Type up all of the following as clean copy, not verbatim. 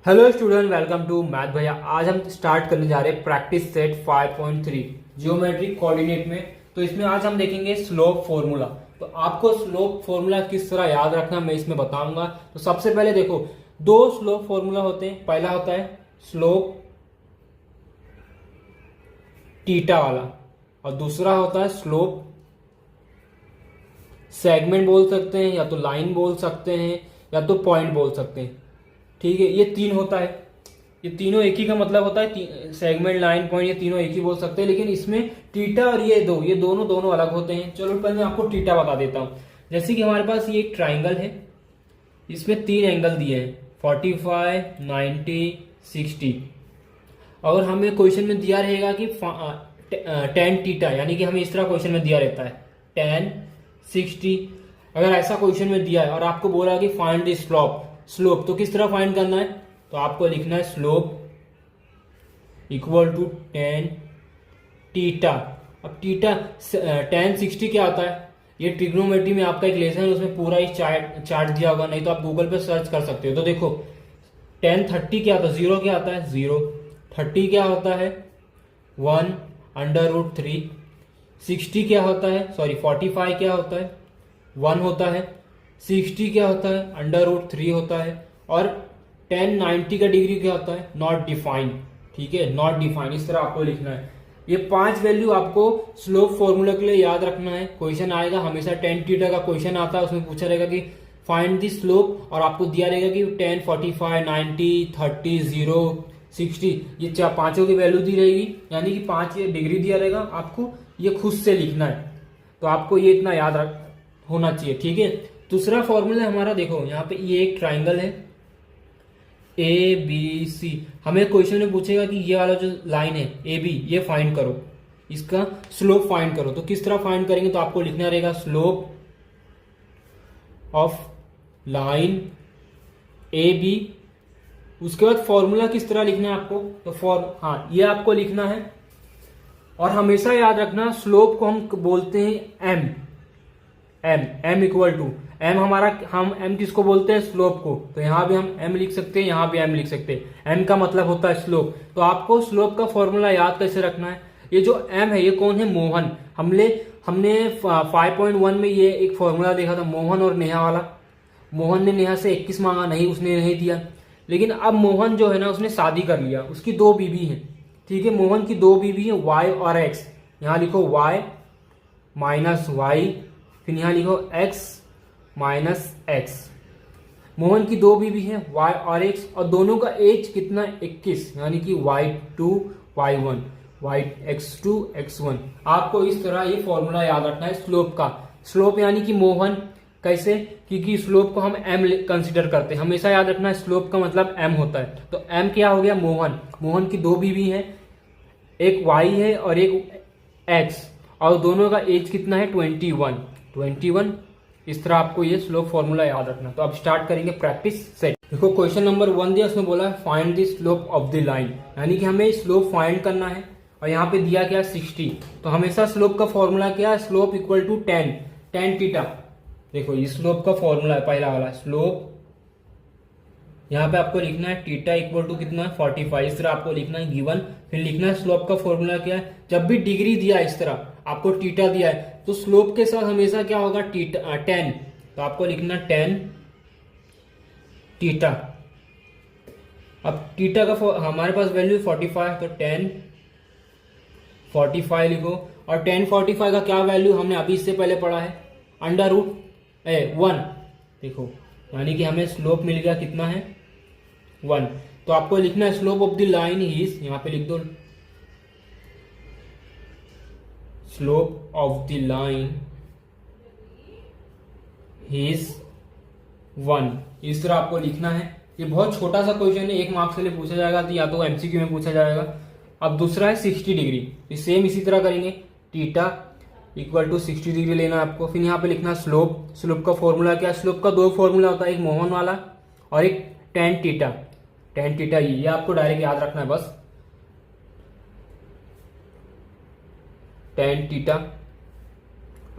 Hello student, welcome to math भैया। आज हम स्टार्ट करने जा रहे हैं प्रैक्टिस सेट 5.3 जियोमेट्रिक कोऑर्डिनेट में। तो इसमें आज हम देखेंगे स्लोप फॉर्मूला। तो आपको स्लोप फॉर्मूला किस तरह याद रखना मैं इसमें बताऊंगा। तो सबसे पहले देखो, दो स्लोप फॉर्मूला होते हैं। पहला होता है स्लोप थीटा वाला और दूसरा होता है स्लोप सेगमेंट बोल सकते हैं, या तो लाइन बोल सकते हैं, या तो पॉइंट बोल सकते हैं। ठीक है, ये तीन होता है। ये तीनों एक ही का मतलब होता है, सेगमेंट, लाइन, पॉइंट, ये तीनों एक ही बोल सकते हैं। लेकिन इसमें टीटा और ये दोनों अलग होते हैं। चलो पहले मैं आपको टीटा बता देता हूं। जैसे कि हमारे पास ये एक ट्राइंगल है, इसमें तीन एंगल दिए हैं 45, 90, 60। और हमें क्वेश्चन में दिया रहेगा कि tan टीटा, यानी कि हमें इस तरह क्वेश्चन में दिया रहता है tan 60। अगर ऐसा क्वेश्चन में दिया है और आपको बोला कि फाइंड द स्लोप, तो किस तरह फाइंड करना है? तो आपको लिखना है slope equal to tan theta. अब टीटा tan 60 क्या होता है? ये ट्रिग्नोमेट्री में आपका एक लेसन है, उसमें पूरा ही चार्ट दिया होगा, नहीं तो आप गूगल पे सर्च कर सकते हो। तो देखो tan 30 क्या होता है? जीरो क्या होता है? जीरो। 30 क्या होता है? 1/√3। 60 क्या होता है? 45 क्या होता है? 1 होता है। 60 क्या होता है? √3 होता है। और tan 90 का डिग्री क्या होता है? Not defined. ठीक है, नॉट डिफाइंड, इस तरह आपको लिखना है। ये 5 वैल्यू आपको स्लोप फॉर्मूला के लिए याद रखना है। क्वेश्चन आएगा हमेशा, tan थीटा का क्वेश्चन आता है, उसमें पूछा रहेगा कि फाइंड द स्लोप, और आपको दिया रहेगा कि tan 45, 90, 30, 0, 60, ये पांचों की वैल्यू दी रहेगी, यानी कि 5 डिग्री दिया रहेगा। आपको ये खुद से लिखना है, तो आपको ये इतना याद होना चाहिए। ठीक है, दूसरा फॉर्मूला हमारा देखो, यहाँ पे ये एक ट्राइंगल है ABC। हमें क्वेश्चन में पूछेगा कि ये वाला जो लाइन है AB, ये फाइंड करो, इसका स्लोप फाइंड करो। तो किस तरह फाइंड करेंगे? तो आपको लिखना रहेगा स्लोप ऑफ लाइन AB। उसके बाद फॉर्मूला किस तरह लिखना है आपको? तो ये आपको लिखना है। और हमेशा याद रखना, स्लोप को हम बोलते हैं m इक्वल टू m। हम m किसको बोलते हैं? स्लोप को। तो यहां भी हम m लिख सकते हैं, यहां भी m लिख सकते हैं। m का मतलब होता है स्लोप। तो आपको स्लोप का फॉर्मूला याद कैसे रखना है? ये जो m है, ये कौन है? मोहन। हमने 5.1 में ये एक फॉर्मूला देखा था, मोहन और नेहा वाला। मोहन ने नेहा से 21 मांगा, नहीं, उसने नहीं दिया। लेकिन अब मोहन जो है ना, उसने शादी कर लिया, उसकी 2 बीवी हैं। ठीक है, मोहन की 2 बीवी हैं, y और x। यहां लिखो y माइनस वाई, फिर यहां लिखो x माइनस x। मोहन की 2 बीवी हैं, y और x, और दोनों का एज कितना? 21, यानी कि y2 y1, x2 x1। आपको इस तरह ये फॉर्मूला याद रखना है स्लोप का। स्लोप यानी कि मोहन। कैसे? क्योंकि स्लोप को हम m कंसिडर करते हैं। हमेशा याद रखना है स्लोप का मतलब m होता है। तो m क्या हो गया? मोहन। मोहन की 2 बीवी हैं, एक y है और एक x, और दोनों का एज कितना है? 21। इस तरह आपको ये स्लोप फॉर्मूला याद रखना। तो अब स्टार्ट करेंगे प्रैक्टिस सेट। देखो क्वेश्चन नंबर 1 दिया, उसमें बोला find the slope of the line, यानी कि हमें स्लोप फाइंड करना है। और यहाँ पे दिया क्या? 60। तो हमेशा स्लोप का फॉर्मूला क्या है? Slope equal to tan theta. देखो ये स्लोप का फॉर्मूला है, पहला वाला स्लोप। यहाँ पे आपको लिखना है थीटा इक्वल टू कितना है? 45। इस तरह आपको लिखना है गिवन। फिर लिखना है स्लोप का फॉर्मूला क्या है? जब भी डिग्री दिया इस तरह, आपको थीटा दिया है, तो स्लोप के साथ हमेशा क्या होगा? tan। तो आपको लिखना tan थीटा। अब थीटा का हमारे पास वैल्यू 45, तो tan 45 लिखो। और tan 45 का क्या वैल्यू हमने अभी इससे पहले पढ़ा है? √1। देखो, यानी कि हमें स्लोप मिल गया, कितना है? 1। तो आपको लिखना है slope of the line is, यहां पे लिख दो slope of the line is 1। इस तरह आपको लिखना है। ये बहुत छोटा सा क्वेश्चन है, 1 मार्क्स के लिए पूछा जाएगा, तो या तो एमसीक्यू में पूछा जाएगा। अब दूसरा है 60 डिग्री। सेम इसी तरह करेंगे, थीटा इक्वल टू 60 डिग्री लेना है आपको। फिर यहाँ पे लिखना स्लोप। स्लोप का फॉर्मूला क्या है? स्लोप का 2 फॉर्मूला होता है, एक मोहन वाला और एक tan थीटा। tan थीटा ये आपको डायरेक्ट याद रखना है बस, tan थीटा।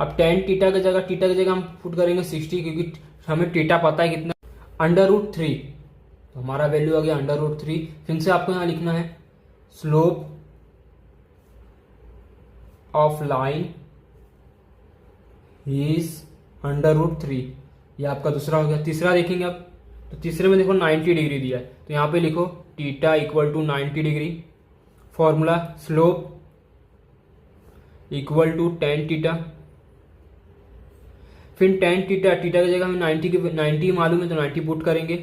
अब tan थीटा की जगह हम पुट करेंगे 60, क्योंकि हमें थीटा पता है कितना? √3। तो हमारा वैल्यू आ गया √3। फिर से आपको यहाँ लिखना है स्लोप ऑफ लाइन इज √3। ये आपका दूसरा हो गया। तीसरा देखेंगे अब, तो तीसरे में देखो 90 डिग्री दिया है, तो यहाँ पे लिखो theta equal to 90 degree. Formula slope equal to tan theta. फिर tan थीटा, थीटा की जगह हमें 90 मालूम है तो 90 पुट करेंगे।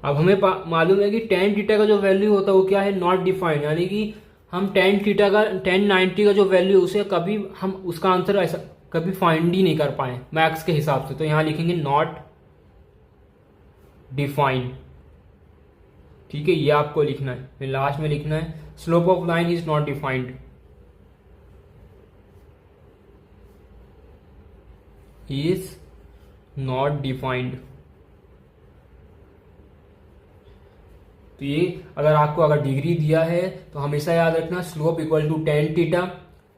अब हमें मालूम है कि tan थीटा का जो वैल्यू होता है वो क्या है, नॉट डिफाइंड, यानी कि हम tan थीटा का tan 90 का जो वैल्यू उसे कभी हम उसका आंसर ऐसा कभी फाइंड ही नहीं कर पाए मैथ्स के हिसाब से, तो यहां लिखेंगे नॉट डिफाइंड। ठीक है, ये आपको लिखना है। फिर लास्ट में लिखना है slope of line is not defined, is not defined. तो ये अगर डिग्री दिया है तो हमेशा याद रखना slope equal to tan theta.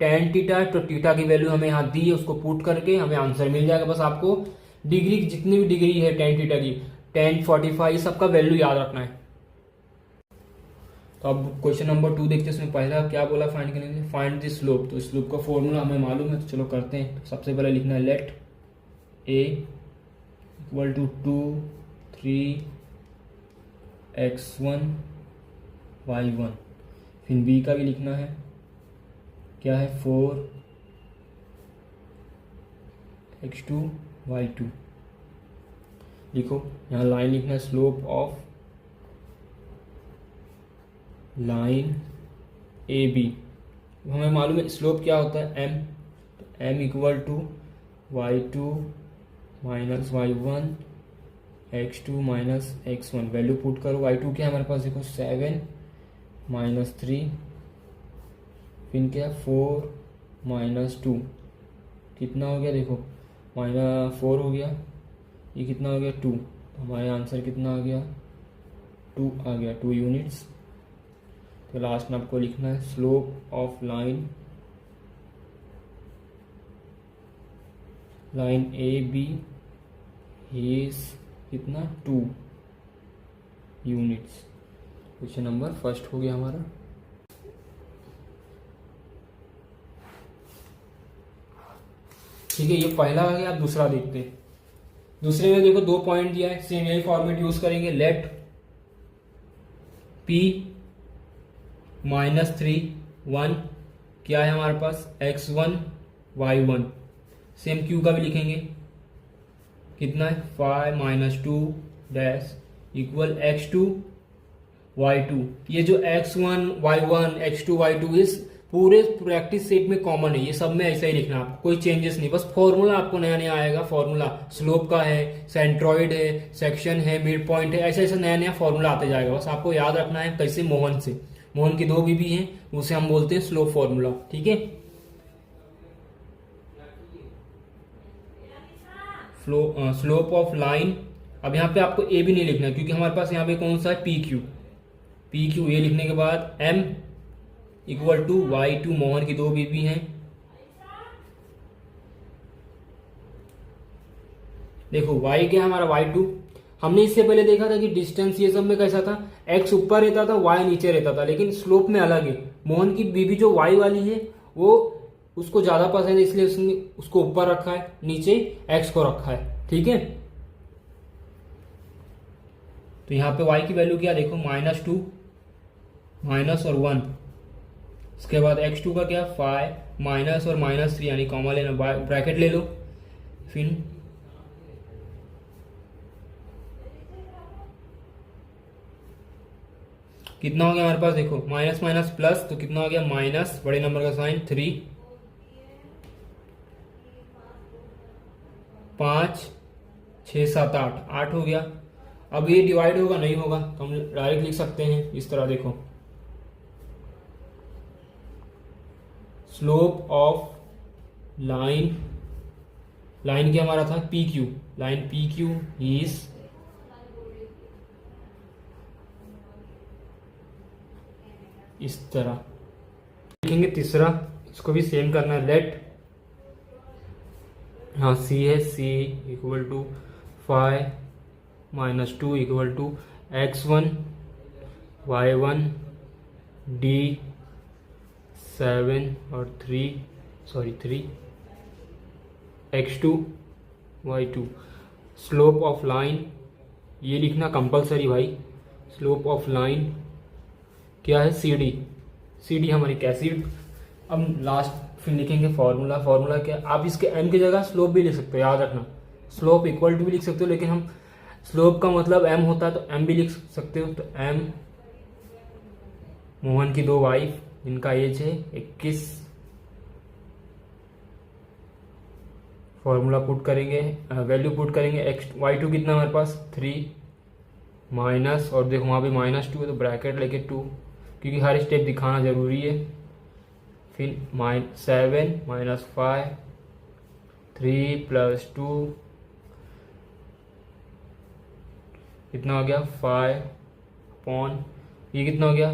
tan theta तो थीटा की वैल्यू हमें यहाँ दी है, उसको पुट करके हमें आंसर मिल जाएगा। बस आपको डिग्री जितनी भी डिग्री है tan थीटा की, tan 45 सबका वैल्यू याद रखना है। तो अब क्वेश्चन नंबर 2 देखते हैं। इसमें पहला क्या बोला फाइंड करने के लिए, फाइंड द स्लोप। तो स्लोप का फॉर्मूला हमें मालूम है, तो चलो करते हैं। तो सबसे पहले लिखना है late a equal to 2 3 x1 y1। फिर b का भी लिखना है, क्या है 4 x2 y2। लिखो यहाँ लाइन लिखना है slope of line A B. हमें मालूम है स्लोप क्या होता है m, तो m equal to y2 minus y1 x2 minus x1। Value put करो, y2 क्या हमारे पास देखो 7 माइनस 3, फिर क्या 4 माइनस 2, कितना हो गया देखो -4 हो गया, ये कितना हो गया 2। हमारे आंसर कितना आ गया 2 आ गया, 2 यूनिट्स। तो लास्ट में आपको लिखना है slope of line A B is कितना 2 यूनिट्स। क्वेश्चन नंबर फर्स्ट हो गया हमारा। ठीक है, ये पहला आ गया। आप दूसरा देखते हैं। दूसरे में देखो 2 पॉइंट दिया है, सेम यही फॉर्मेट यूज करेंगे। लेट p -3 1 क्या है हमारे पास x1 y1। सेम q का भी लिखेंगे, कितना है 5 -2 डैश इक्वल x2 y2। ये जो x1 y1 x2 y2 इस पूरे प्रैक्टिस सेट में कॉमन है, ये सब में ऐसा ही लिखना है आपको, कोई चेंजेस नहीं। बस फॉर्मूला आपको नया नया आएगा। फॉर्मूला स्लोप का है, सेंट्रॉइड है, सेक्शन है, मिड पॉइंट है, ऐसा ऐसा नया नया फॉर्मूला आते जाएगा। बस आपको याद रखना है कैसे, मोहन की 2 बीबी हैं, उसे हम बोलते हैं स्लोप फॉर्मूला। ठीक है, स्लोप ऑफ लाइन। अब यहाँ पे आपको ए भी नहीं लिखना क्योंकि हमारे पास यहाँ पे कौन सा है पी क्यू। ये लिखने के बाद m equal to y2, Mohan की 2 बीबी हैं। देखो y क्या है हमारा y2। हमने इससे पहले देखा था कि डिस्टेंस ये सब में कैसा था, x ऊपर रहता था y नीचे रहता था, लेकिन स्लोप में अलग है। मोहन की बीबी जो y वाली है वो उसको ज्यादा पसंद है, इसलिए उसने उसको ऊपर रखा है, नीचे x को रखा है। ठीक है, तो यहाँ पे y की वैल्यू क्या देखो -2 माइनस और 1। इसके बाद x2 का क्या 5 माइनस और -3, यानी कॉमा लेना, ब्रैकेट ले लो। फिर कितना हो गया हमारे पास देखो माइनस माइनस प्लस, तो कितना हो गया माइनस, बड़े नंबर का साइन 3 5 6 7 8 हो गया। अब ये डिवाइड होगा नहीं होगा, तो हम डायरेक्ट लिख सकते हैं इस तरह। देखो स्लोप ऑफ लाइन क्या हमारा था P Q, line P Q is इस तरह लिखेंगे। तीसरा इसको भी सेम करना है। लेट हाँ सी है, C equal to 5 minus two equal to x1 y1 d 7 और 3 x2 y2। Slope of line ये लिखना कंपलसरी भाई। स्लोप ऑफ लाइन क्या है, सी डी हमारी कैसी। अब लास्ट फिर लिखेंगे फॉर्मूला क्या, आप इसके m की जगह स्लोप भी लिख सकते हो, याद रखना स्लोप इक्वल टू भी लिख सकते हो, लेकिन हम स्लोप का मतलब m होता है तो m भी लिख सकते हो। तो m, मोहन की 2 वाइफ जिनका एज है 21, फॉर्मूला पुट करेंगे, वैल्यू पुट करेंगे। y2 कितना हमारे पास 3 माइनस, और देखो वहाँ भी -2 है तो ब्रैकेट लेके 2, क्योंकि हर स्टेप दिखाना जरूरी है। फिर -7 -5 3 + 2 कितना हो गया 5 अपॉन, ये कितना हो गया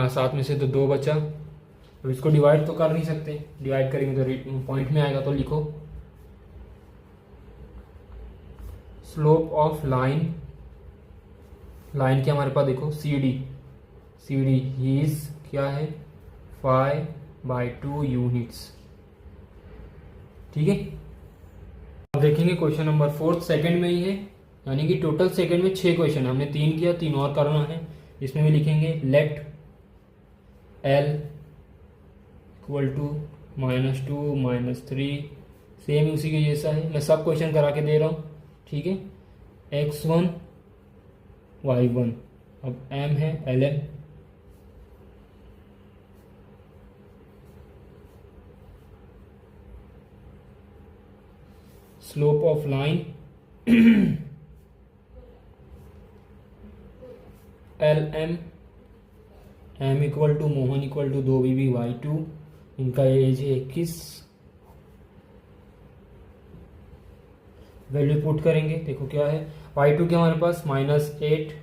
7 में से तो 2 बचा। अब इसको डिवाइड तो कर नहीं सकते, डिवाइड करेंगे तो पॉइंट में आएगा। तो लिखो स्लोप ऑफ लाइन क्या हमारे पास देखो सी डी इज क्या है 5/2 यूनिट्स। ठीक है, अब देखेंगे क्वेश्चन नंबर 4 सेकंड में ही है, यानी कि टोटल सेकंड में 6 क्वेश्चन है, हमने 3 किया, 3 और करना है। इसमें भी लिखेंगे let L equal to -2 -3, same उसी के जैसा है, मैं सब क्वेश्चन करा के दे रहा हूँ। ठीक है, x1 y1, अब m है ln, slope of line LM, m equal to मोहन इक्वल टू 2 बीबी y2, इनका एज है 21, वैल्यू पुट करेंगे। देखो क्या है y2 के हमारे पास -8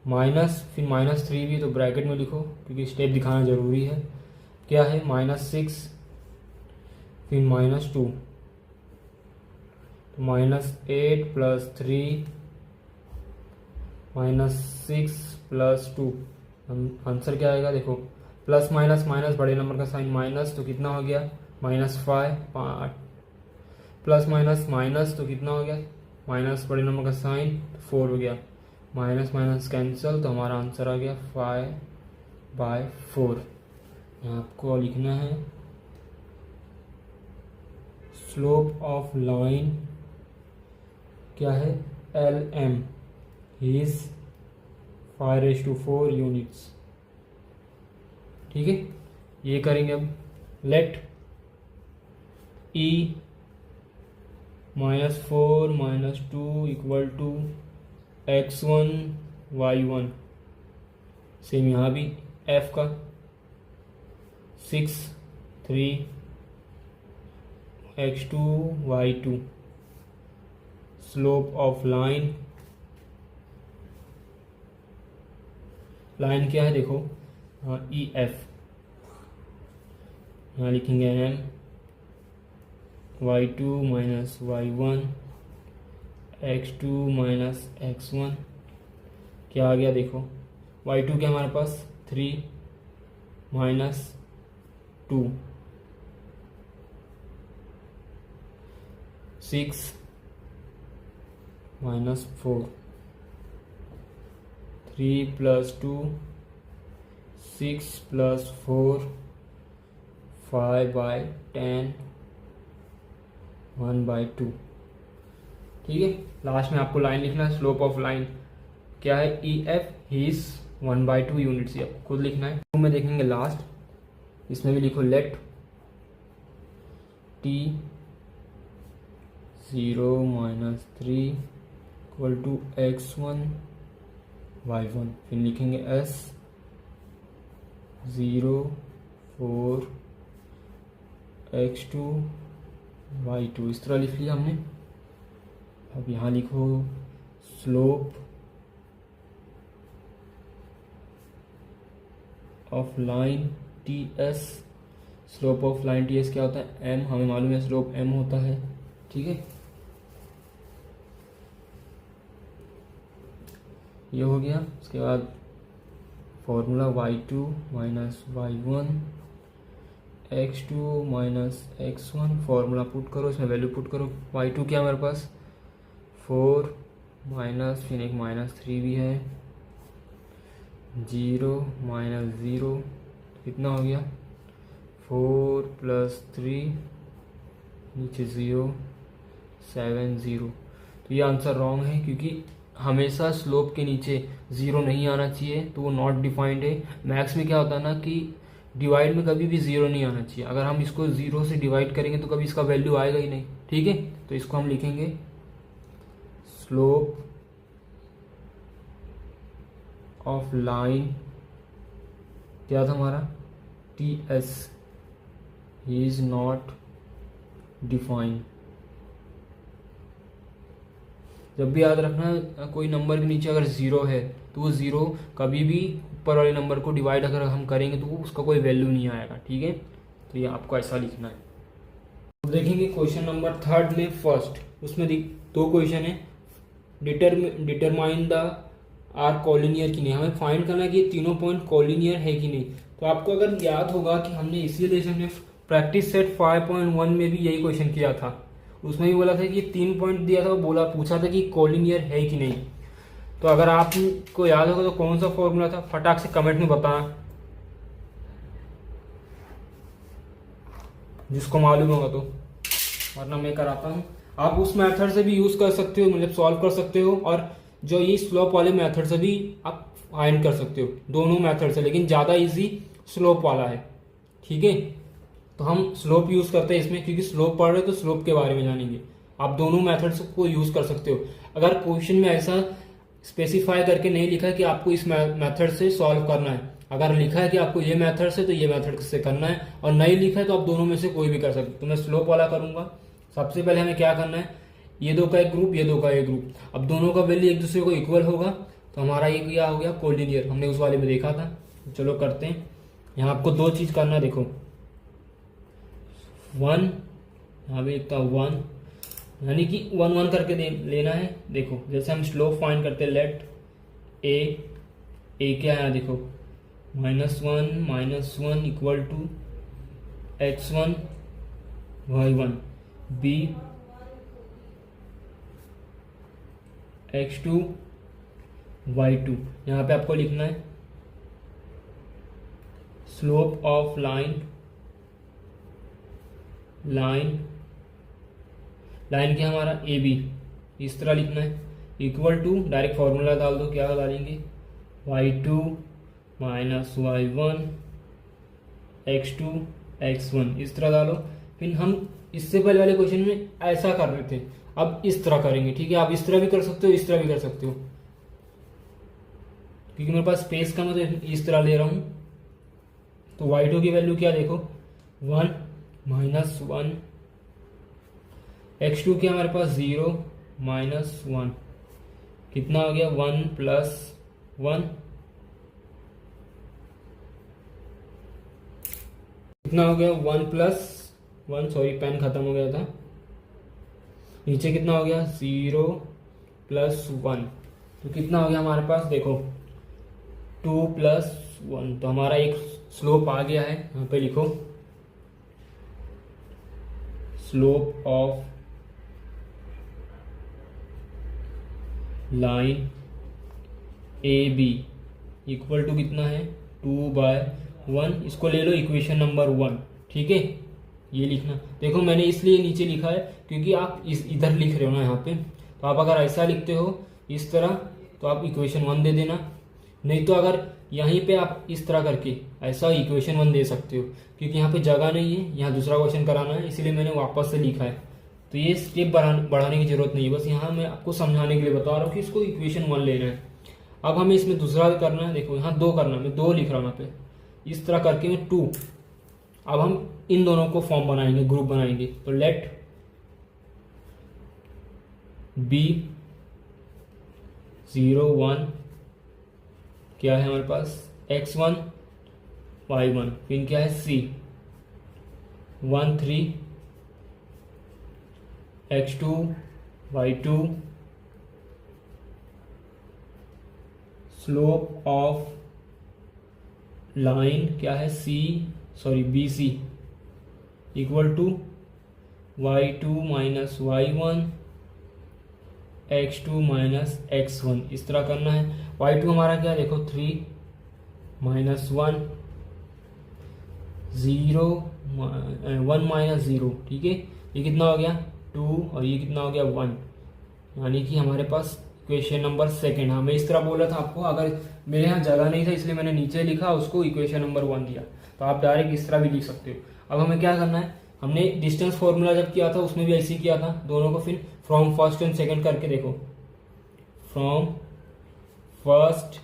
माइनस फिर -3 भी, तो ब्रैकेट में लिखो क्योंकि स्टेप दिखाना जरूरी है। क्या है -6 फिर -2, तो -8 + 3 -6 + 2, आंसर क्या आएगा देखो, प्लस माइनस माइनस बड़े नंबर का साइन माइनस, तो कितना हो गया -5, प्लस माइनस माइनस तो कितना हो गया माइनस बड़े नंबर का साइन 4 हो गया, माइनस माइनस कैंसिल, तो हमारा आंसर आ गया 5/4। यहाँ आपको लिखना है स्लोप ऑफ लाइन क्या है LM इज 5/4 यूनिट्स। ठीक है, ये करेंगे अब। Let E -4 -2 equal to x1 y1, same यहाँ भी f का 6 3 x2 y2, slope of line क्या है देखो EF, यहाँ लिखेंगे m y2 y1 x2 x1, क्या आ गया देखो y2 के हमारे पास 3 -2 6 -4, 3 + 2 6 + 4 5/10 1/2। ठीक है, लास्ट में आपको लाइन लिखना है, स्लोप ऑफ लाइन क्या है EF इज 1/2 यूनिट्स, ये आपको खुद लिखना है। तो में देखेंगे लास्ट, इसमें भी लिखो late T 0 -3 equal to x1 y1, फिर लिखेंगे S 0 4 x2 y2, इस तरह लिख लिया हमने। अब यहाँ लिखो slope of line TS, slope of line TS क्या होता है M, हमें मालूम है स्लोप M होता है। ठीक है, ये हो गया। उसके बाद formula y2 minus y1 x2 minus x1, formula put करो, इसमें वैल्यू पुट करो। y2 क्या हमारे पास 4 माइनस फिर एक -3 भी है, 0 माइनस 0 कितना हो गया 4 प्लस 3 नीचे 0 7 0। तो ये आंसर रॉन्ग है क्योंकि हमेशा स्लोप के नीचे 0 नहीं आना चाहिए, तो वो नॉट डिफाइंड है। मैथ्स में क्या होता है ना कि डिवाइड में कभी भी 0 नहीं आना चाहिए। अगर हम इसको 0 से डिवाइड करेंगे तो कभी इसका वैल्यू आएगा ही नहीं, ठीक है। तो इसको हम लिखेंगे स्लोप ऑफ लाइन क्या था हमारा TS इज नॉट डिफाइंड। जब भी याद रखना कोई नंबर के नीचे अगर 0 है तो वो 0 कभी भी ऊपर वाले नंबर को डिवाइड अगर हम करेंगे तो उसका कोई वैल्यू नहीं आएगा, ठीक है। तो ये आपको ऐसा लिखना है। तो देखेंगे क्वेश्चन नंबर 3 में फर्स्ट, उसमें 2 क्वेश्चन है। डिटरमाइन द आर कॉलिनियर की नहीं, हमें फाइंड करना है कि ये तीनों पॉइंट कॉलिनियर है कि नहीं। तो आपको अगर याद होगा कि हमने इसी लेसन में प्रैक्टिस सेट 5.1 में भी यही क्वेश्चन किया था। उसमें भी बोला था कि 3 पॉइंट दिया था, पूछा था कि कॉलिनियर है कि नहीं। तो अगर आपको याद होगा तो कौन सा फॉर्मूला था, फटाक से कमेंट में बताना, जिसको मालूम होगा तो, वरना मैं कराता हूँ। आप उस मेथड से भी यूज कर सकते हो, मतलब सॉल्व कर सकते हो, और जो ये स्लोप वाले मेथड से भी आप फाइंड कर सकते हो, दोनों मेथड से, लेकिन ज्यादा इजी स्लोप वाला है, ठीक है। तो हम स्लोप यूज करते हैं इसमें, क्योंकि स्लोप पढ़ रहे तो स्लोप के बारे में जानेंगे। आप दोनों मेथड्स को यूज कर सकते हो। अगर क्वेश्चन में ऐसा स्पेसिफाई करके नहीं लिखा है कि आपको इस मेथड से सॉल्व करना है, अगर लिखा है कि आपको ये मेथड से तो ये मेथड से करना है, और नहीं लिखा है तो आप दोनों में से कोई भी कर सकते हो। तो मैं स्लोप वाला करूंगा। सबसे पहले हमें क्या करना है, ये दो का एक ग्रुप, ये दो का एक ग्रुप। अब दोनों का वैल्यू एक दूसरे को इक्वल होगा तो हमारा ये क्या हो गया कोलिनियर। हमने उस वाले में देखा था। चलो करते हैं। यहाँ आपको 2 चीज करना है, देखो 1, यहाँ भी लिखता 1, यानी कि 1 1 करके लेना है। देखो जैसे हम स्लोप फाइंड करते हैं, लेट ए क्या है, देखो -1 equal to x1 y1, b x2 y2। यहाँ पे आपको लिखना है स्लोप ऑफ लाइन क्या हमारा ए बी, इस तरह लिखना है, इक्वल टू, डायरेक्ट फॉर्मूला डाल दो, क्या डालेंगे y2 minus y1 x2 x1, इस तरह डालो। फिर हम इससे पहले वाले क्वेश्चन में ऐसा कर रहे थे, अब इस तरह करेंगे, ठीक है। आप इस तरह भी कर सकते हो, इस तरह भी कर सकते हो, क्योंकि मेरे पास स्पेस का मतलब इस तरह ले रहा हूं। तो y2 की वैल्यू क्या, देखो 1 माइनस 1, x2 क्या हमारे पास 0 माइनस 1, कितना हो गया 1 प्लस 1, कितना हो गया 1 प्लस 1, सॉरी पेन खत्म हो गया था। नीचे कितना हो गया 0 प्लस 1, तो कितना हो गया हमारे पास, देखो 2 प्लस 1। तो हमारा एक स्लोप आ गया है। यहाँ पे लिखो slope of line A B equal to कितना है 2/1। इसको ले लो इक्वेशन नंबर 1, ठीक है। ये लिखना, देखो मैंने इसलिए नीचे लिखा है क्योंकि आप इधर लिख रहे हो ना यहाँ पे। तो आप अगर ऐसा लिखते हो इस तरह तो आप इक्वेशन 1 दे देना, नहीं तो अगर यहीं पे आप इस तरह करके ऐसा इक्वेशन 1 दे सकते हो, क्योंकि यहाँ पे जगह नहीं है, यहाँ दूसरा क्वेश्चन कराना है, इसीलिए मैंने वापस से लिखा है। तो ये स्टेप बढ़ाने की जरूरत नहीं है, बस यहाँ मैं आपको समझाने के लिए बता रहा हूँ कि इसको इक्वेशन 1 लेना है। अब हमें इसमें दूसरा करना है, देखो यहाँ 2 करना है, मैं 2 लिख रहा हूँ यहाँ पे, इस तरह करके मैं 2। अब हम इन दोनों को फॉर्म बनाएंगे, ग्रुप बनाएंगे। तो लेट बी 0 1 क्या है हमारे पास x1 y1, फिर क्या है c 1 3 x2 y2 slope of line क्या है B C equal to y2 minus y1 x2 minus x1, इस तरह करना है। y2 हमारा क्या है देखो 3 माइनस 1 0 1 माइनस 0, ठीक है। ये कितना हो गया 2 और ये कितना हो गया 1, यानी कि हमारे पास इक्वेशन नंबर सेकेंड। हाँ मैं इस तरह बोल रहा था आपको, अगर मेरे यहाँ जगह नहीं था इसलिए मैंने नीचे लिखा, उसको इक्वेशन नंबर 1 दिया। तो आप डायरेक्ट इस तरह भी लिख सकते हो। अब हमें क्या करना है, हमने डिस्टेंस फॉर्मूला जब किया था उसमें भी ऐसे ही किया था, दोनों को फिर फ्रॉम फर्स्ट एंड सेकंड करके देखो। फ्रॉम फर्स्ट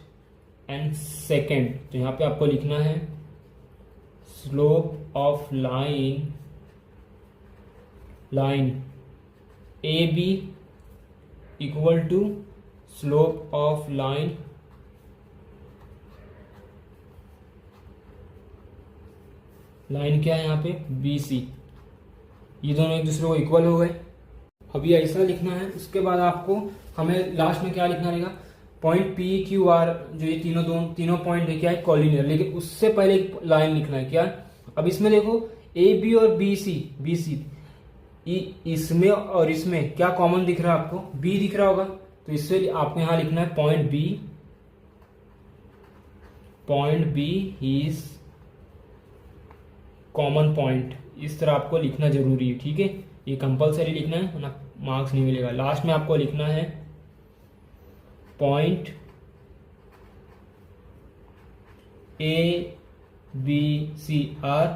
एंड सेकंड, तो यहाँ पे आपको लिखना है slope of line A B equal to slope of line क्या है यहाँ पे बी सी। ये दोनों एक दूसरे को इक्वल हो गए। अब ये ऐसा लिखना है। उसके बाद आपको हमें लास्ट में क्या लिखना रहेगा, पॉइंट पी क्यू आर, जो ये तीनों पॉइंट है क्या है कॉलिनियर, लेकिन उससे पहले एक लाइन लिखना है क्या। अब इसमें देखो ए बी और बी सी इसमें और इसमें क्या कॉमन दिख रहा है आपको, बी दिख रहा होगा। तो इससे आपको यहां लिखना है point B is common point. इस तरह आपको लिखना जरूरी है, ठीक है। ये कंपलसरी लिखना है वरना मार्क्स नहीं मिलेगा। लास्ट में आपको लिखना है point A B C are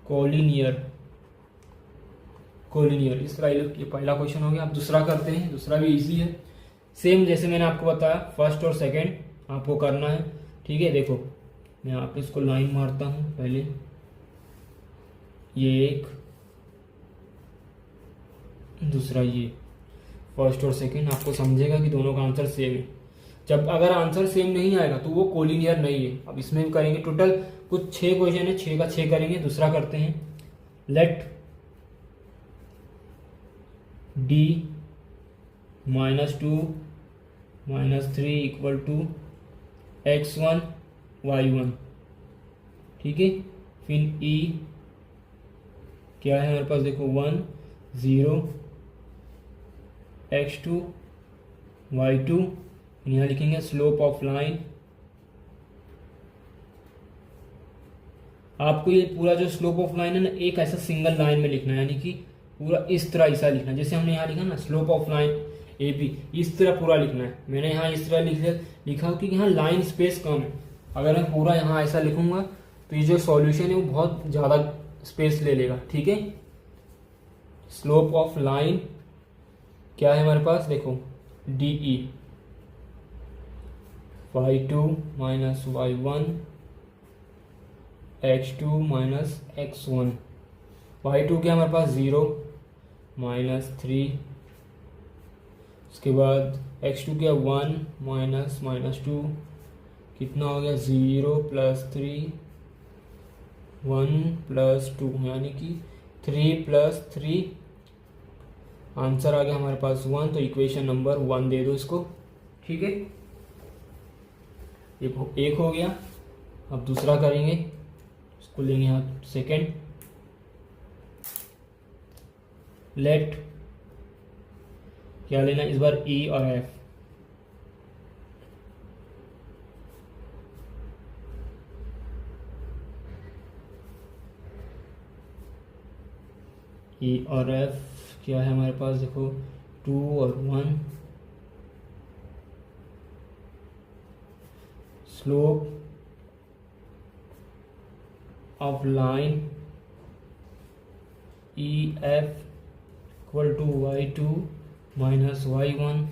collinear. इस तरह ये पहला क्वेश्चन हो गया। अब दूसरा करते हैं। दूसरा भी इजी है, सेम जैसे मैंने आपको बताया फर्स्ट और सेकंड आपको करना है, ठीक है। देखो मैं यहाँ पे इसको लाइन मारता हूँ पहले, ये एक, दूसरा ये, फर्स्ट और सेकंड। आपको समझेगा कि दोनों का आंसर सेम है। जब अगर आंसर सेम नहीं आएगा तो वो कोलिनियर नहीं है। अब इसमें भी करेंगे, टोटल कुछ 6 क्वेश्चन है, 6 का 6 करेंगे। दूसरा करते हैं, late D -2 -3 equal to x1 y1, ठीक है। फिर ई क्या है हमारे पास देखो 1 0 x2 y2, यहाँ लिखेंगे स्लोप ऑफ लाइन। आपको ये पूरा जो स्लोप ऑफ लाइन है ना, एक ऐसा सिंगल लाइन में लिखना है, यानी कि पूरा इस तरह ऐसा लिखना है। जैसे हमने यहाँ लिखा ना slope of line A B, इस तरह पूरा लिखना है। मैंने यहाँ इस तरह लिखा कि यहाँ लाइन स्पेस कम है। अगर मैं पूरा यहाँ ऐसा लिखूंगा तो ये जो सॉल्यूशन है वो बहुत ज़्यादा स्पेस ले लेगा, ठीक है। स्लोप ऑफ लाइन क्या है हमारे पास देखो D E y2 minus y1 x2 minus x1। y2 क्या हमारे पास 0 -3, उसके बाद x2 क्या 1 -2, कितना हो गया 0 + 3 1 + 2, यानी कि 3 + 3, आंसर आ गया हमारे पास 1। तो इक्वेशन नंबर 1 दे दो इसको, ठीक है। एक हो गया। अब दूसरा करेंगे, इसको लेंगे यहाँ सेकेंड, लेट क्या लेना इस बार ई और एफ। ई और एफ क्या है हमारे पास देखो 2 और 1। Slope of line E F equal to y2 minus y1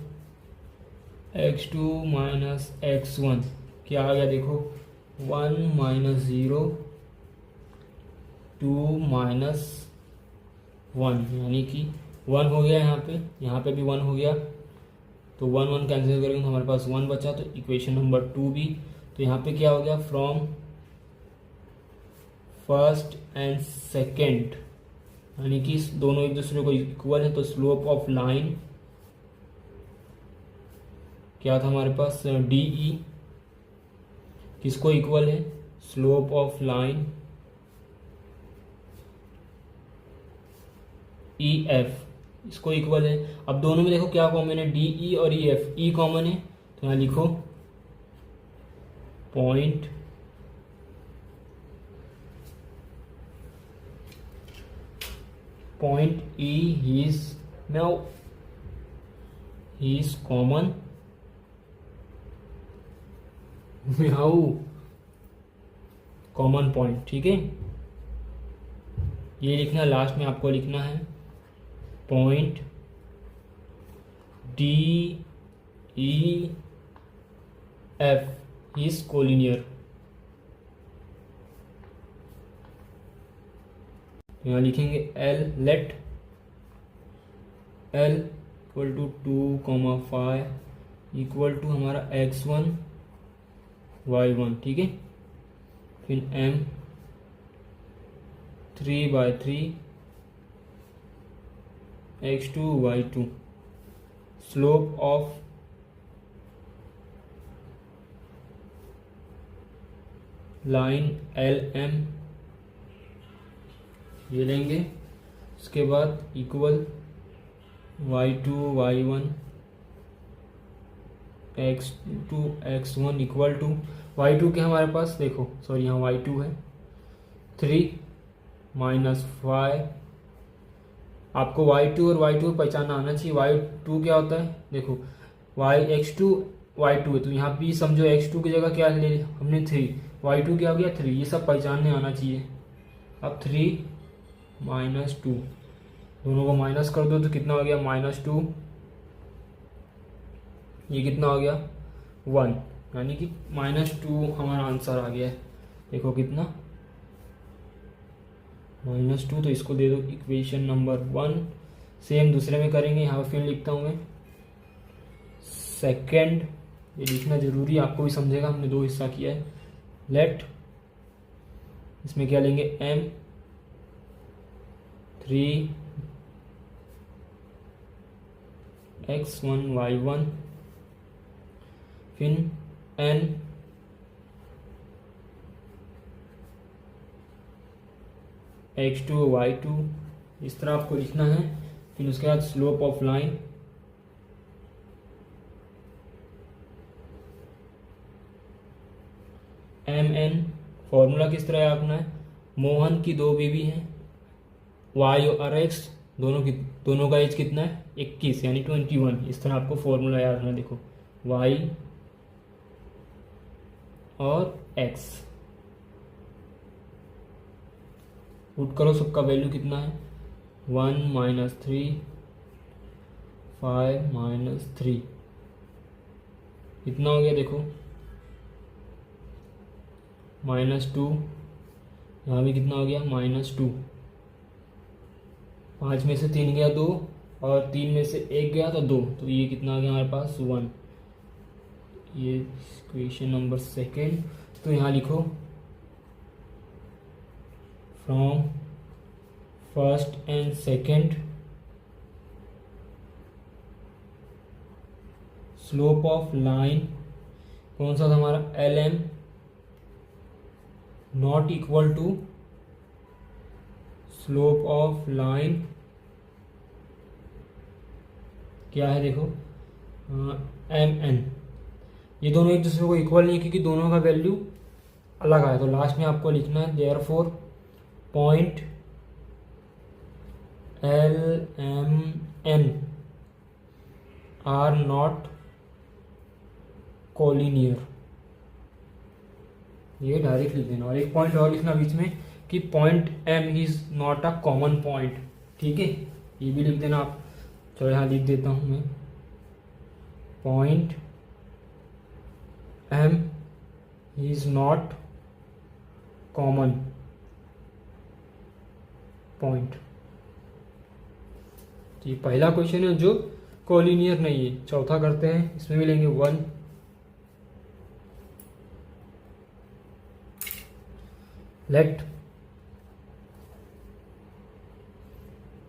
x2 minus x1, क्या आ गया देखो 1 -0 2 -1, यानी कि 1 हो गया यहाँ पे भी 1 हो गया। तो 1 कैंसिल करेंगे तो हमारे पास 1 बचा। तो इक्वेशन नंबर 2 भी, तो यहाँ पे क्या हो गया फ्रॉम फर्स्ट एंड सेकेंड, यानी कि दोनों एक दूसरे को इक्वल है। तो स्लोप ऑफ लाइन क्या था हमारे पास, डी ई किसको इक्वल है, slope of line E F इसको इक्वल है। अब दोनों में देखो क्या कॉमन है, डी ई और ई एफ, ई कॉमन है तो यहाँ लिखो point E is now is common common point. ठीक है, ये लिखना, लास्ट में आपको लिखना है point D E F is collinear. यहाँ लिखेंगे L, let L equal to 2,5 equal to हमारा x1 y1। ठीक है, फिर m 3/3 x2 y2, slope of line L M ये लेंगे। उसके बाद equal y2 y1 x2 x1 equal to y2 के हमारे पास देखो, सॉरी यहाँ y2 है 3 -5। आपको y2 और y2 पहचानना आना चाहिए। y2 क्या होता है, देखो x2 y2 है तो यहाँ भी समझो x2 की जगह क्या ले हमने 3, y2 क्या हो गया 3, ये सब पहचानने आना चाहिए। अब 3 -2 दोनों को माइनस कर दो तो कितना हो गया -2, ये कितना हो गया 1, यानी कि -2 हमारा आंसर आ गया है। देखो कितना -2, तो इसको दे दो इक्वेशन नंबर 1। सेम दूसरे में करेंगे, यहाँ फिर लिखता हूँ मैं सेकेंड, ये लिखना जरूरी है, आपको भी समझेगा, हमने 2 हिस्सा किया है। लेट इसमें क्या लेंगे m 3 x1 y1 फिर n x2 y2, इस तरह आपको लिखना है। फिर उसके बाद slope of line mn, formula किस तरह याद रखना है, मोहन की 2 बीवी हैं, y और x दोनों का एज कितना है 21 यानी 21। इस तरह आपको फॉर्मूला याद रखना। देखो y और x पुट करो, सबका वैल्यू कितना है 1 -3 5 -3 कितना हो गया, देखो -2, यहाँ भी कितना हो गया -2। 5 में से 3 गया 2 और 3 में से 1 गया तो 2, तो ये कितना आ गया हमारे पास 1। ये क्वेश्चन नंबर सेकेंड। तो यहाँ लिखो from first and second slope of line कौन सा था हमारा, L M not equal to slope of line क्या है, देखो एम एन। ये दोनों एक दूसरे को इक्वल नहीं है क्योंकि दोनों का वैल्यू अलग आया। तो लास्ट में आपको लिखना है therefore point L M N are not collinear, ये डायरेक्ट लिख देना। और एक पॉइंट और लिखना बीच में कि point M is not a common point. ठीक है, ये भी लिख देना आप। चलो यहाँ लिख देता हूँ मैं, point M is not common point. ये पहला क्वेश्चन है जो कोलिनियर नहीं है। चौथा करते हैं, इसमें भी लेंगे 1 लेट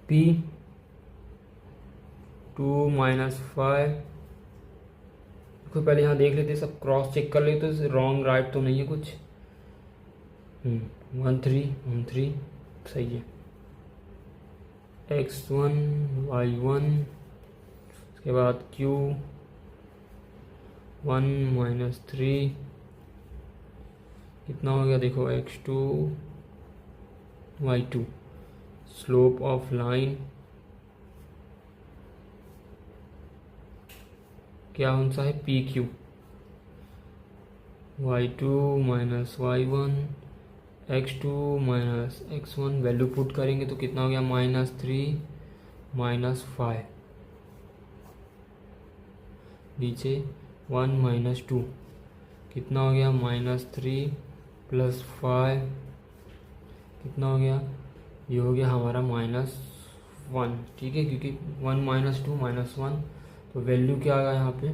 p 2 -5 देखो पहले यहाँ देख लेते, सब क्रॉस चेक कर लेते, रॉन्ग राइट तो नहीं है कुछ। 1 3 सही है। x1 y1, उसके बाद q1 -3 कितना हो गया देखो, x2 y2। Slope of line क्या कौन सा है, PQ। y2 -y1 x2 -x1, value put करेंगे तो कितना हो गया, -3 -5, नीचे 1 -2 कितना हो गया, -3 + 5 कितना हो गया, ये हो गया हमारा -1। ठीक है, क्योंकि 1 -2 -1, तो वैल्यू क्या आ गया यहाँ पे,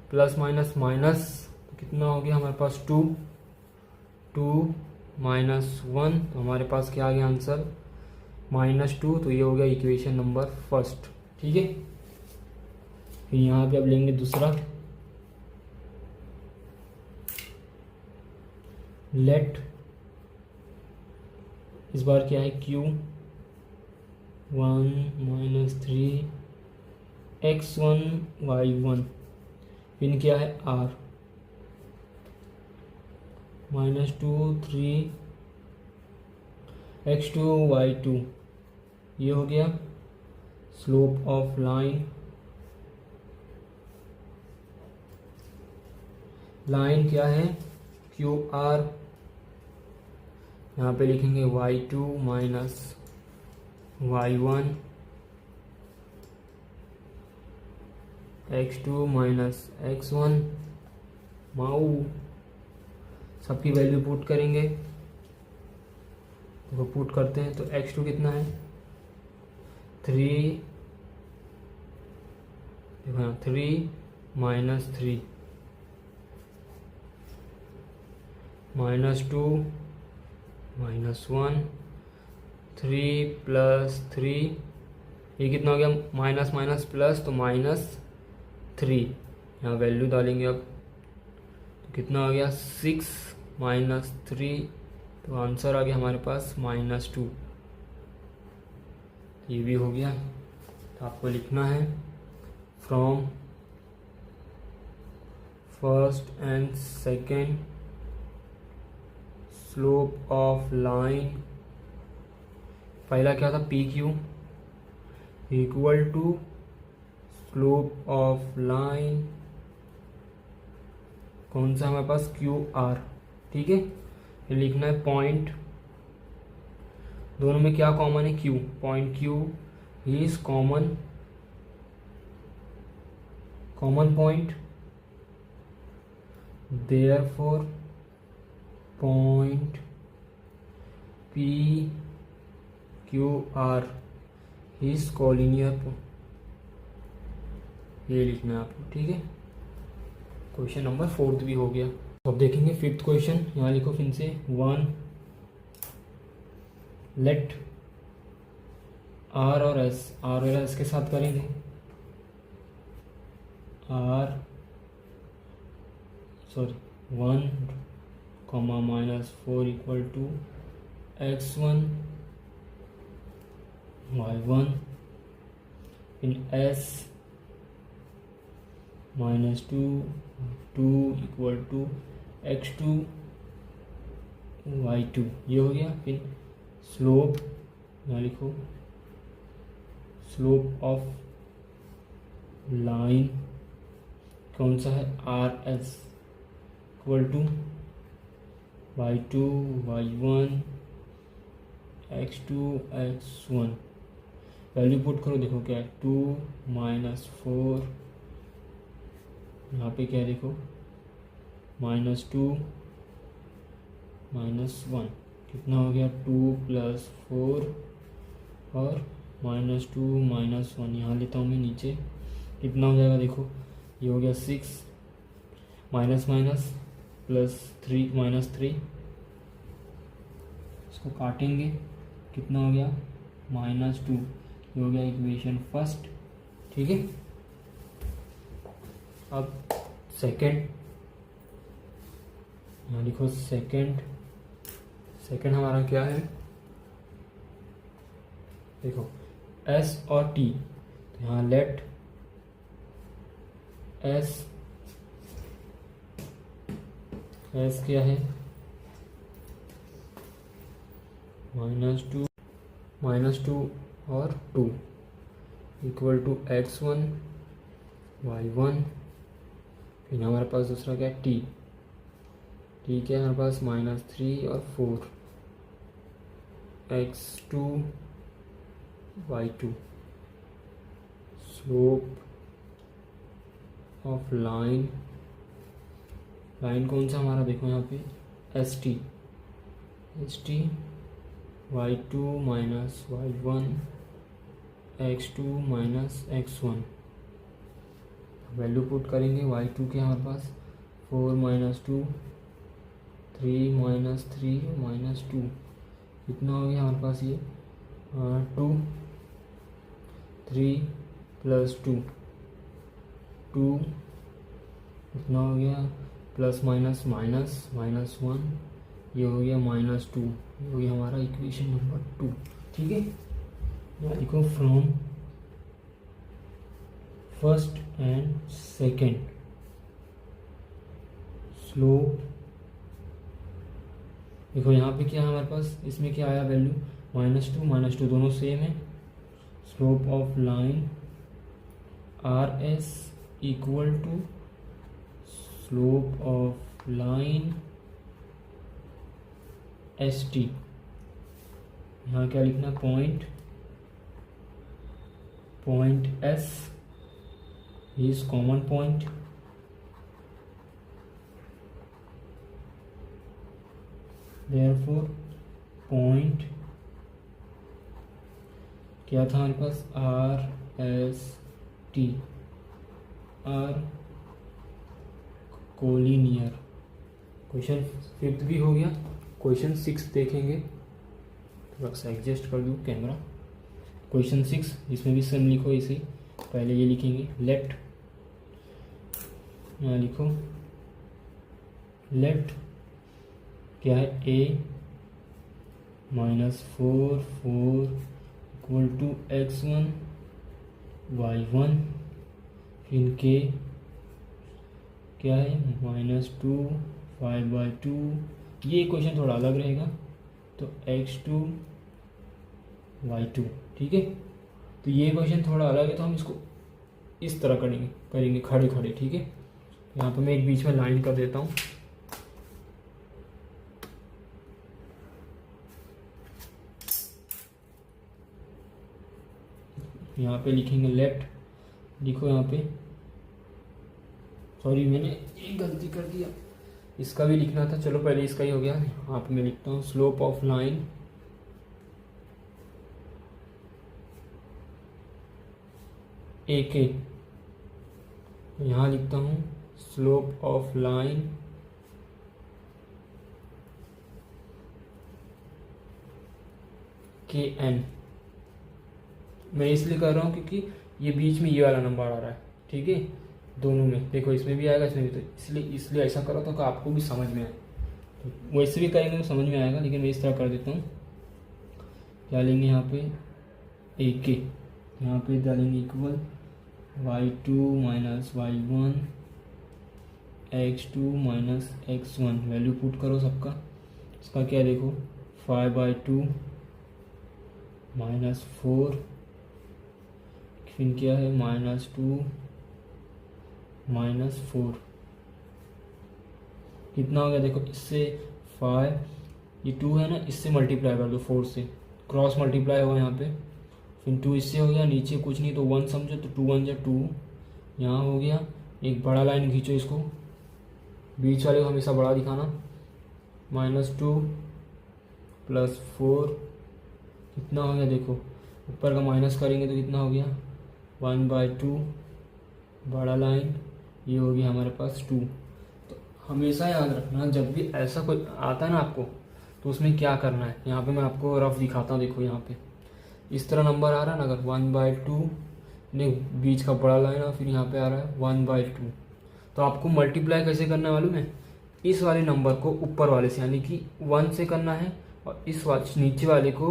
प्लस माइनस माइनस, तो कितना हो गया हमारे पास 2 -1, तो हमारे पास क्या आ गया आंसर, -2। तो ये हो गया इक्वेशन नंबर फर्स्ट। ठीक है, फिर यहाँ पे अब लेंगे दूसरा, लेट, इस बार क्या है, q1 -3 x1 y1, पिन क्या है, r -2 3 x2 y2, ये हो गया स्लोप ऑफ लाइन। लाइन क्या है, QR, यहाँ पे लिखेंगे y2 -y1 x2 -x1 माऊ, सबकी वैल्यू पुट करेंगे, तो पुट करते हैं, तो x2 कितना है, 3, देखो यहाँ 3 -3 -2 -1 3 + 3, ये कितना हो गया, माइनस माइनस प्लस, तो -3, यहाँ वैल्यू डालेंगे अब, तो कितना हो गया, 6 -3, तो आंसर आ गया हमारे पास -2। ये भी हो गया। तो आपको लिखना है from first and second slope of line, पहला क्या था, PQ equal to slope of line, कौन सा हमारे पास, QR। ठीक है, फिर लिखना है पॉइंट, दोनों में क्या कॉमन है, Q, point Q is common point, therefore point PQR is collinear, ये लिखना है आपको। ठीक है, क्वेश्चन नंबर 4 भी हो गया। तो अब देखेंगे 5th क्वेश्चन, यहाँ लिखो फिर से 1, लेट R और S के साथ करेंगे, (1, -4 = x1 y1) in S -2 = x2 y2, ये हो गया। फिर स्लोप, यहाँ लिखो स्लोप ऑफ लाइन कौन सा है, RS = y2 y1 x2 x1, value put करो, देखो क्या है, 2 -4, यहाँ पे क्या है देखो, -2 -1, कितना हो गया, 2 + 4 और -2 -1, यहाँ लेता हूँ मैं नीचे, कितना हो जाएगा देखो, ये हो गया 6 -3 -3, इसको काटेंगे, कितना हो गया, -2, ये हो गया इक्वेशन फर्स्ट। ठीक है, अब सेकेंड, यहाँ लिखो सेकेंड। सेकेंड हमारा क्या है, देखो S और T, तो यहाँ लेट S क्या है -2 और 2 इक्वल टू x1 y1। फिर हमारे पास दूसरा क्या है T, ठीक है हमारे पास -3 और 4 x2 y2। Slope of line कौन सा हमारा, देखो यहाँ पे S T y2 minus y1 x2 minus x1। Value put करेंगे y2 के हमारे पास 4 माइनस 2 3 माइनस 3 माइनस 2, कितना हो गया हमारे पास ये 2 3 प्लस 2 कितना हो गया, प्लस माइनस माइनस -1, ये हो गया -2, ये हो गया हमारा इक्वेशन नंबर 2। ठीक है, यहाँ लिखो from first and second slope, देखो यहाँ पे क्या है हमारे पास, इसमें क्या आया वैल्यू -2 दोनों सेम है। Slope of line R S equal to slope of line S T. यहाँ क्या लिखना, point S is common point, therefore point क्या था हमारे पास R S T, are collinear. Question 5 भी हो गया। क्वेश्चन 6 देखेंगे, थोड़ा सा एडजस्ट कर दूँ कैमरा। क्वेश्चन 6 इसमें भी सेम लिखो, इसे पहले ये लिखेंगे लेट, यहाँ लिखो लेट क्या है a -4 equal to x1 y1, फिर k क्या है -2 5/2। ये क्वेश्चन थोड़ा अलग रहेगा, तो x2 y2। ठीक है, तो ये क्वेश्चन थोड़ा अलग है, तो हम इसको इस तरह करेंगे खड़े खड़े। ठीक है, यहाँ पे मैं एक बीच में लाइन कर देता हूँ। यहाँ पे लिखेंगे लेफ्ट, लिखो यहाँ पे, सॉरी मैंने एक गलती कर दिया, इसका भी लिखना था, चलो पहले इसका ही हो गया। यहाँ पे मैं लिखता हूँ स्लोप ऑफ लाइन ए के, यहाँ लिखता हूँ स्लोप ऑफ लाइन के एन। मैं इसलिए कर रहा हूँ क्योंकि ये बीच में ये वाला नंबर आ रहा है। ठीक है, दोनों में देखो, इसमें भी आएगा इसमें भी, तो इसलिए ऐसा करो तो आपको भी समझ में आए। तो वैसे भी करेंगे तो समझ में आएगा, लेकिन मैं इस तरह कर देता हूँ। क्या लेंगे यहाँ पे ए के, यहाँ पे डालेंगे equal y2 minus y1 x2 minus x1। Value put करो सबका, इसका क्या देखो 5/2 -4, फिर क्या है -2 -4, कितना हो गया देखो, इससे 5, ये 2 है ना, इससे मल्टीप्लाई कर दो 4 से, क्रॉस मल्टीप्लाई होगा यहाँ पे, फिर 2 इससे हो गया, नीचे कुछ नहीं तो 1 समझो, तो 2 1 जा 2, यहाँ हो गया। एक बड़ा लाइन खींचो, इसको बीच वाले को हमेशा बड़ा दिखाना, -2 + 4, कितना हो गया देखो, ऊपर का माइनस करेंगे तो कितना हो गया 1/2, बड़ा लाइन, ये हो गया हमारे पास 2। तो हमेशा याद रखना, जब भी ऐसा कोई आता है ना आपको, तो उसमें क्या करना है। यहाँ पे मैं आपको रफ दिखाता हूँ, देखो यहाँ पे इस तरह नंबर आ रहा है ना, अगर 1/2 ने बीच का बड़ा लाइन और फिर यहाँ पे आ रहा है 1/2, तो आपको मल्टीप्लाई कैसे करना है मालूम है, इस वाले नंबर को ऊपर वाले से यानी कि 1 से करना है और इस नीचे वाले को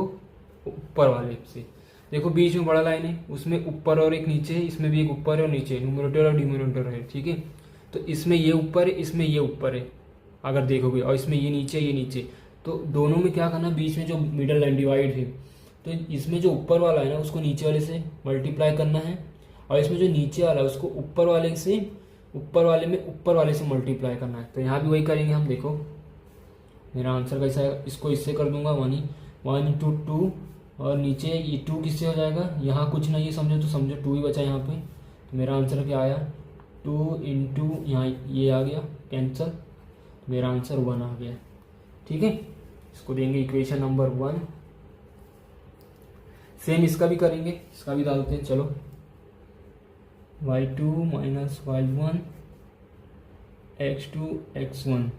ऊपर वाले से। देखो बीच में बड़ा लाइन है, उसमें ऊपर और एक नीचे है, इसमें भी एक ऊपर है और नीचे है, न्यूमरेटर और डिनोमिनेटर है, ठीक है। तो इसमें ये ऊपर है, इसमें ये ऊपर है अगर देखोगे, और इसमें ये नीचे, तो दोनों में क्या करना, बीच में जो मिडल लाइन डिवाइड है, तो इसमें जो ऊपर वाला है ना उसको नीचे वाले से मल्टीप्लाई करना है, और इसमें जो नीचे वाला है उसको ऊपर वाले से मल्टीप्लाई करना है। तो यहाँ भी वही करेंगे हम। देखो मेरा आंसर कैसा है, इसको इससे कर दूंगा 1 इंटू 2, और नीचे ये 2 किससे हो जाएगा, यहाँ कुछ नहीं है समझो, तो समझो 2 ही बचा यहाँ पे। तो मेरा आंसर क्या आया, 2 इंटू यहाँ ये आ गया कैंसल, मेरा आंसर 1 आ गया, ठीक है। इसको देंगे इक्वेशन नंबर 1। सेम इसका भी करेंगे, इसका भी डालते हैं, चलो y2 minus y1 x2 x1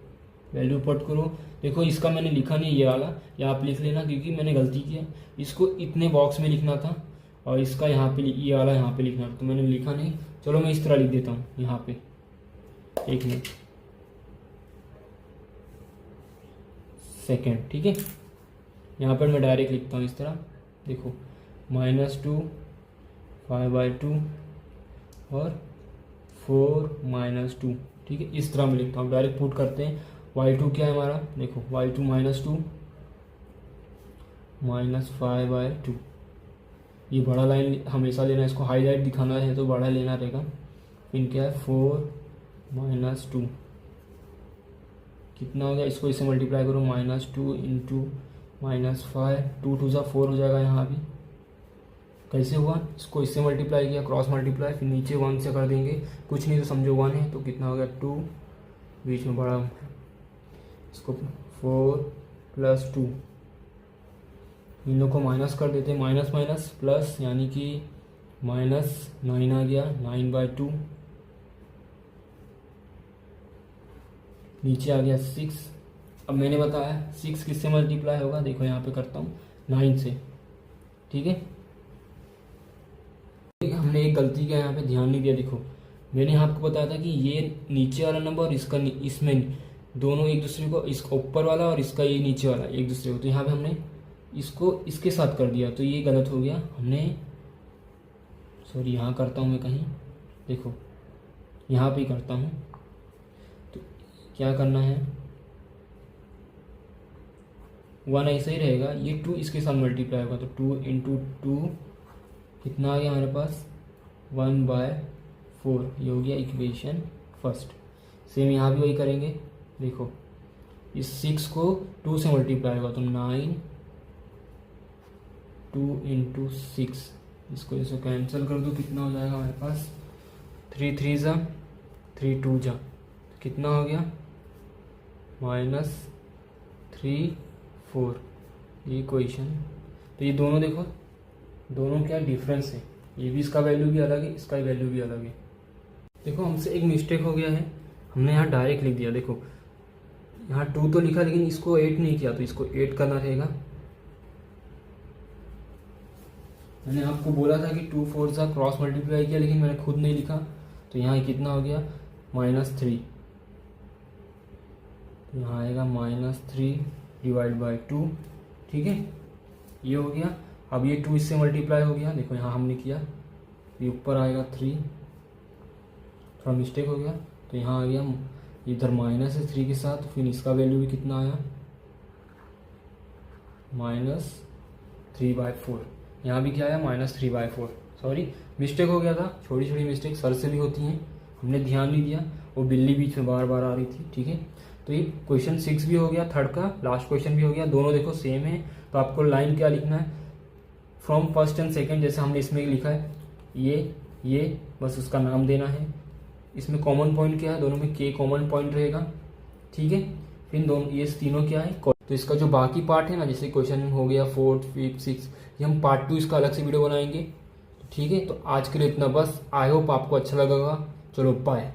value put करो। देखो इसका मैंने लिखा नहीं ये वाला, या आप लिख लेना क्योंकि मैंने गलती किया, इसको इतने बॉक्स में लिखना था और इसका यहाँ पे ये वाला यहाँ पे लिखना था, तो मैंने लिखा नहीं। चलो मैं इस तरह लिख देता हूँ यहाँ पे, एक मिनट सेकेंड, ठीक है। यहाँ पर मैं डायरेक्ट लिखता हूँ इस तरह, देखो -2 5/2 और 4 - 2, ठीक है। इस तरह मैं लिखता हूँ, डायरेक्ट पुट करते हैं। y2 क्या है हमारा, देखो y2 -2 -5/2, ये बड़ा लाइन हमेशा लेना है, इसको हाईलाइट दिखाना है तो बड़ा लेना रहेगा। फिर क्या है 4 - 2 कितना हो गया, इसको इससे मल्टीप्लाई करो, -2 इंटू -5, 2 2 जा 4 हो जाएगा। यहाँ भी कैसे हुआ, इसको इससे मल्टीप्लाई किया, क्रॉस मल्टीप्लाई, फिर नीचे 1 से कर देंगे, कुछ नहीं तो समझो 1 है, तो कितना हो गया 2, बीच में बड़ा, इसको 4 + 2, इन लोग को माइनस कर देते हैं, माइनस माइनस प्लस, यानी कि -9 आ गया, 9/2, नीचे आ गया 6। अब मैंने बताया 6 किससे मल्टीप्लाई होगा, देखो यहाँ पे करता हूँ 9 से, ठीक है। हमने एक गलती किया, यहाँ पे ध्यान नहीं दिया। देखो मैंने आपको बताया था कि ये नीचे वाला नंबर और इसका इसमें दोनों एक दूसरे को, इसका ऊपर वाला और इसका ये नीचे वाला एक दूसरे को, तो यहाँ पे हमने इसको इसके साथ कर दिया, तो ये गलत हो गया। हमने सॉरी यहाँ करता हूँ मैं कहीं, देखो यहाँ पे करता हूँ, तो क्या करना है, 1 ऐसा ही रहेगा, ये 2 इसके साथ मल्टीप्लाई होगा, तो 2 इंटू 2 कितना आ गया हमारे पास 1/4, ये हो गया इक्वेशन फर्स्ट। सेम यहाँ भी वही करेंगे, देखो इस 6 को 2 से मल्टीप्लाई होगा, तो 9 2 इंटू 6, इसको कैंसिल कर दो, कितना हो जाएगा हमारे पास 3 3 जा 3 2 जा, कितना हो गया -3 4, ये इक्वेशन। तो ये दोनों देखो, दोनों क्या डिफरेंस है, ये भी इसका वैल्यू भी अलग है, इसका वैल्यू भी अलग है। देखो हमसे एक मिस्टेक हो गया है, हमने यहाँ डायरेक्ट लिख दिया, देखो यहाँ 2 तो लिखा लेकिन इसको 8 नहीं किया, तो इसको 8 करना रहेगा। मैंने आपको बोला था कि 2 4 सा क्रॉस मल्टीप्लाई किया, लेकिन मैंने खुद नहीं लिखा, तो यहाँ कितना हो गया -3, तो यहाँ आएगा -3/2, ठीक है, ये हो गया। अब ये 2 इससे मल्टीप्लाई हो गया, देखो यहाँ हमने किया, ये ऊपर आएगा 3, थोड़ा मिस्टेक हो गया, तो यहाँ आ गया इधर माइनस है 3 के साथ, फिर इसका वैल्यू भी कितना आया -3/4, यहाँ भी क्या आया -3/4। सॉरी मिस्टेक हो गया था, छोटी छोटी मिस्टेक सर से भी होती हैं, हमने ध्यान नहीं दिया, वो बिल्ली बीच में बार बार आ रही थी, ठीक है। तो ये क्वेश्चन 6 भी हो गया, थर्ड का लास्ट क्वेश्चन भी हो गया, दोनों देखो सेम है। तो आपको लाइन क्या लिखना है, फ्रॉम फर्स्ट एंड सेकेंड, जैसे हमने इसमें लिखा है, ये बस उसका नाम देना है। इसमें कॉमन पॉइंट क्या है, दोनों में के कॉमन पॉइंट रहेगा, ठीक है। फिर दोनों ये तीनों क्या है, तो इसका जो बाकी पार्ट है ना, जैसे क्वेश्चन हो गया 4th 5th 6th, ये हम पार्ट 2 इसका अलग से वीडियो बनाएंगे, ठीक है। तो आज के लिए इतना बस, आई होप आपको अच्छा लगेगा। चलो बाय।